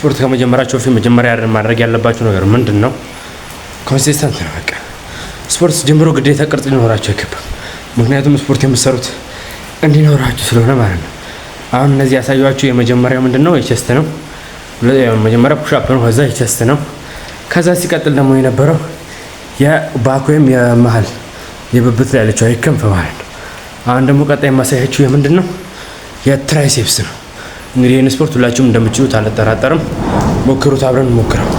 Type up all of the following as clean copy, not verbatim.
ስፖርት ከመጀመራችሁ በፊት መጀመሪያ ማድረግ ያለባችሁ ነገር ምንድነው? ኮንሲስተንት ነው። በቃ ስፖርት ጀምሮ ግዴታ ቅርጽ ሊኖራችሁ አይገባም። ምክንያቱም ስፖርት የምትሰሩት እንዲኖራችሁ ስለሆነ ማለት ነው። አሁን እነዚህ ያሳያችሁ የመጀመሪያው ምንድነው? የቸስት ነው። መጀመሪያ ፑሽ አፕ ነው፣ ከዛ የቸስት ነው። ከዛ ሲቀጥል ደግሞ የነበረው የባክ ወይም የመሃል የብብት ላይ ያለችው አይከንፍ ማለት ነው። አሁን ደግሞ ቀጣይ የማሳያችሁ የምንድነው? የትራይሴፕስ ነው። እንግዲህ ይህን ስፖርት ሁላችሁም እንደምትችሉት አልጠራጠርም። ሞክሩት፣ አብረን ሞክረው።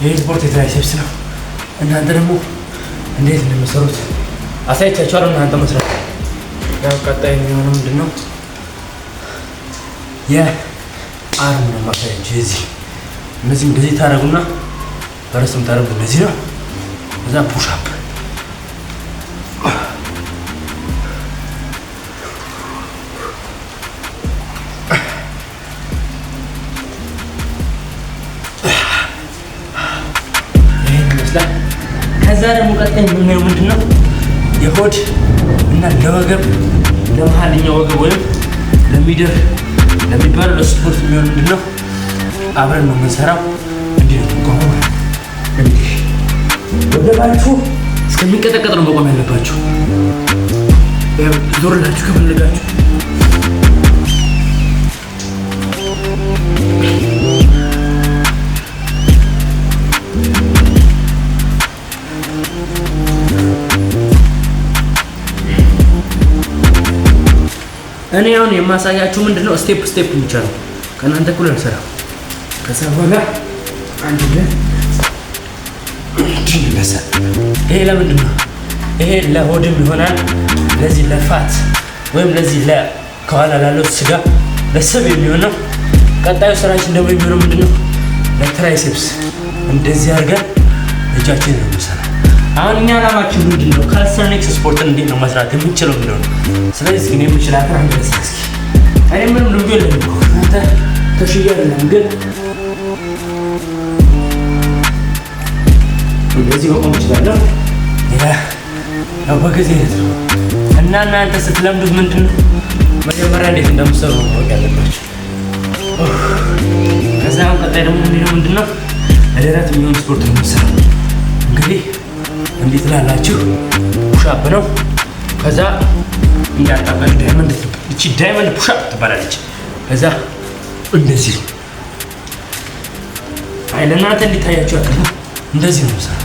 ይህ ስፖርት የትራይሴፕስ ነው። እናንተ ደግሞ እንዴት እንደምትሰሩት አሳይቻችኋለሁ። እናንተ መስራት ያው ቀጣይ የሚሆነው ምንድነው? የአርም ነው ማሳያችሁ። እዚህ እነዚህ እንደዚህ ታረጉና ፈረስም ታረጉ እንደዚህ ነው። ከዛ ፑሽ አፕ ከዛ ደግሞ ቀጣይ የምናየው ምንድነው? የሆድ እና ለወገብ ለመሀልኛው ወገብ ወይም ለሚደር ለሚባለው ለስፖርት የሚሆን ምንድነው? አብረን ነው የምንሰራው። እንዲህ ነው ቆሞ እንዲህ ወገባችሁ እስከሚንቀጠቀጥ ነው መቆም ያለባችሁ። ዞርላችሁ ከፈለጋችሁ እኔ አሁን የማሳያችሁ ምንድነው? ስቴፕ ብቻ ነው። ከእናንተ እኩል አልሰራም። ከዛ በኋላ አንድ ላይ ይሄ ለምንድን ነው? ይሄ ለሆድም ይሆናል፣ ለዚህ ለፋት ወይም ለዚህ ከኋላ ላለው ስጋ ለስብ የሚሆነው። ቀጣዩ ስራችን ደግሞ የሚሆነው ምንድነው? ለትራይሴፕስ እንደዚህ አድርገን እጃችን ነው የምንሰራው። አሁን እኛ አላማችን ምንድነው? ካልስተኒክስ ስፖርትን እንዴት ነው መስራት የምንችለው የሚለው ነው። ስለዚህ ግን የምችላትን አንድ እስኪ እኔ ምንም ልምዱ የለኝም እኮ አንተ ተሽዬ አይደለም፣ ግን እንደዚህ መቆም እችላለሁ። ያው በጊዜ ሂደት ነው እና እናንተ ስትለምዱት ምንድነው መጀመሪያ እንዴት እንደምትሰሩ ማወቅ ያለባችሁ። ከዛ አሁን ቀጣይ ደግሞ ምንድነው? ለደረት የሚሆን ስፖርት ነው የምንሰራው። እንግዲህ እንዴት ላላችሁ ፑሽ አፕ ነው። ከዛ እንዲያጣቀል ዳይመንድ እቺ ዳይመንድ ፑሽ አፕ ትባላለች። ከዛ እንደዚህ ለእናንተ እንዲታያችሁ ያክል ነው። እንደዚህ ነው የምሰራው።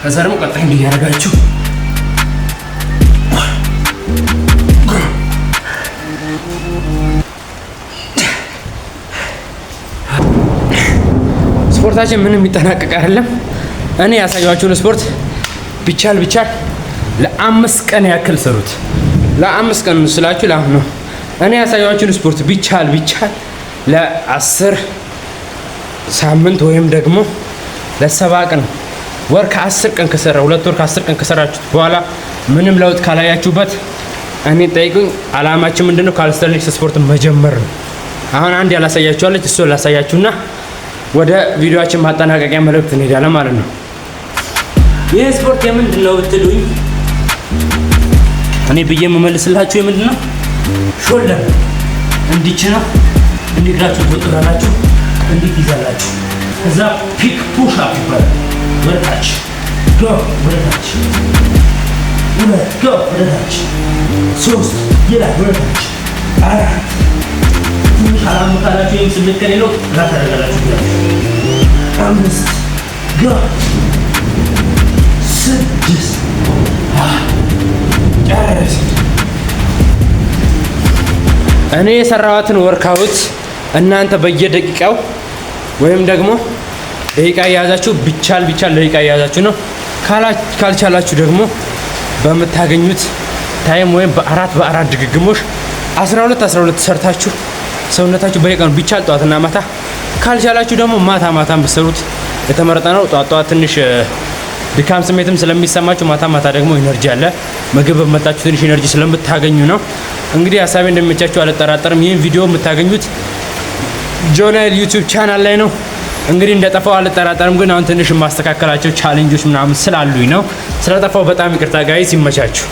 ከዛ ደግሞ ቀጣይ እንዲህ እያደረጋችሁ ስፖርታችን ምንም የሚጠናቀቅ አይደለም። እኔ ያሳያችሁን ስፖርት ቢቻል ለ5 ቀን ያክል ሰሩት። ለ5 ቀን ስላችሁ ለአሁን ነው። እኔ ያሳያችሁን ስፖርት ቢቻል ለ10 ሳምንት ወይም ደግሞ ለ7 ቀን ወር ከ10 ቀን ከሰራ 2 ወር ከ10 ቀን ከሰራችሁት በኋላ ምንም ለውጥ ካላያችሁበት እኔ ጠይቁኝ። አላማችን ምንድነው? ካልስተኒክስ ስፖርት መጀመር ነው። አሁን አንድ ያላሳያችኋለች፣ እሱ ላሳያችሁና ወደ ቪዲዮአችን ማጠናቀቂያ መልእክት እንሄዳለን ማለት ነው። ይህ ስፖርት የምንድነው ብትሉኝ እኔ ብዬ የምመልስላችሁ የምንድነው? ሾልደር እንዲች ነው። እንዲግራችሁ ትወጥራላችሁ፣ እንዲይዛላችሁ። ከዛ ፒክ ፑሽ አፕ ይባላል። ወደታች ጎ፣ ወደታች ሁለት ጎ፣ ወደታች 3 ይላል፣ ወደታች 4 ትንሽ አላምካላችሁ ወይም ስሜት ከሌለው ራት ያደርጋላችሁ። 5 ጎ፣ 6 ጨርስ። እኔ የሰራኋትን ወርካውት እናንተ በየደቂቃው ወይም ደግሞ ደቂቃ ያዛችሁ ቢቻል ደቂቃ ያዛችሁ ነው። ካልቻላችሁ ደግሞ በምታገኙት ታይም ወይም በአራት ድግግሞሽ 12 ሰርታችሁ ሰውነታችሁ በየቀኑ ቢቻል ጧትና ማታ ካልቻላችሁ ደግሞ ማታ ብትሰሩት የተመረጠ ነው። ጧት ትንሽ ድካም ስሜትም ስለሚሰማችሁ ማታ ደግሞ ኢነርጂ አለ። ምግብ በመጣችሁ ትንሽ ኢነርጂ ስለምታገኙ ነው። እንግዲህ ሀሳቤ እንደሚመቻችሁ አልጠራጠርም። ይህን ቪዲዮ የምታገኙት ጆናይል ዩቲዩብ ቻናል ላይ ነው። እንግዲህ እንደጠፋው አልጠራጠርም፣ ግን አሁን ትንሽ ማስተካከላቸው ቻሌንጆች ምናምን ስላሉኝ ነው። ስለጠፋው በጣም ይቅርታ ጋይስ፣ ይመቻችሁ።